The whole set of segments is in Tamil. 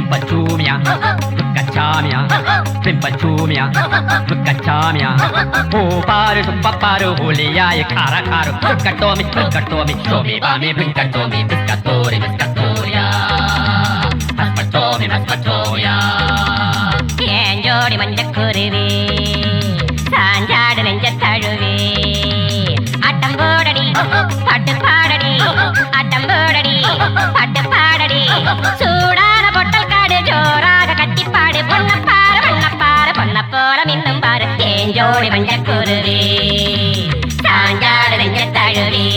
Pimpachumia, Cachamia, Pimpachumia, Cachamia, Oh, Paru, Paparu, Hulia, Caracaru, Catomi, Tomi, Bami, Pincatomi, Piscatori, Piscatoria, Maspatomi, Maspatoria. Enjoy Manjakuri, Sanjad and Jataru. Atambodadi, Patapadadi, Atambodadi, Patapadadi, Sudana Potakade, Joraga Katipade, Panapola Minambara, Enjoy Manjakuri, Sanjad and Jatari.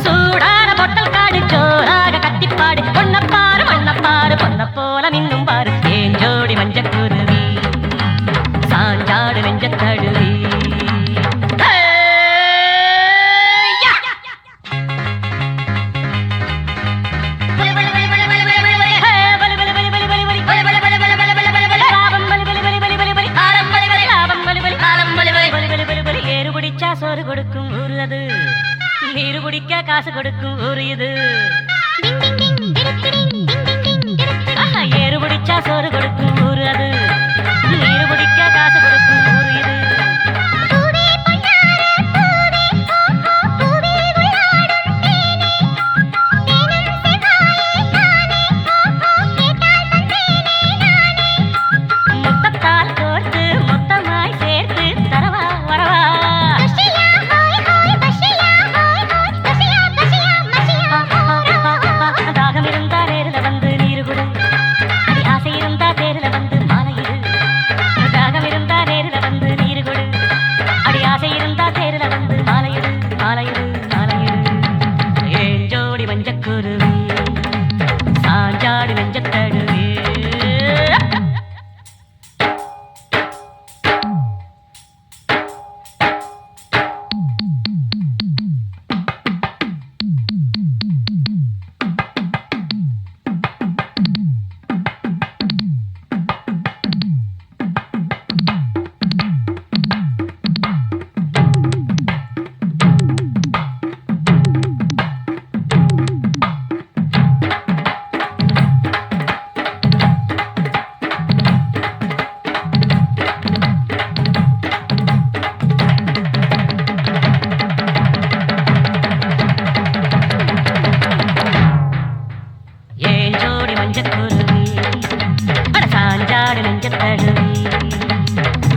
Sudana bottle card, Joraga Katipad, Ponapola Minumbar, Enjoy Manjakuri, Sanjad and Jatari. சோறு கொடுக்கும் ஊரு அது நீரு குடிக்க காசு கொடுக்கும் ஊரு இது ஏறு குடிச்சா சோறு கொடுக்கும் ஊரு அது நீரு குடிக்க காசு கொடுக்கும் ஊரு இது முத்தத்தால் கோர்த்து மொத்தமாய் சேர்த்து தரவா வரவா தாகம் இருந்தா நேரில் வந்து நீரு கொடு அடி ஆசை இருந்தா தேரில் வந்து மாலையிடு தாகம் இருந்தா நேரில் வந்து நீரு கொடு அடி ஆசை இருந்தா தேரில் வந்து மாலையிடு மாலையிடு மாலையிடு ஏன் ஜோடி மஞ்சக்குருவி சாஞ்சாடு நெஞ்சத்தழுவி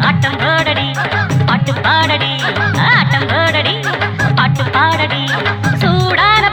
ஆட்டம் போடடி பாட்டு பாடடி ஆட்டம் போடடி பாட்டு பாடடி சூடான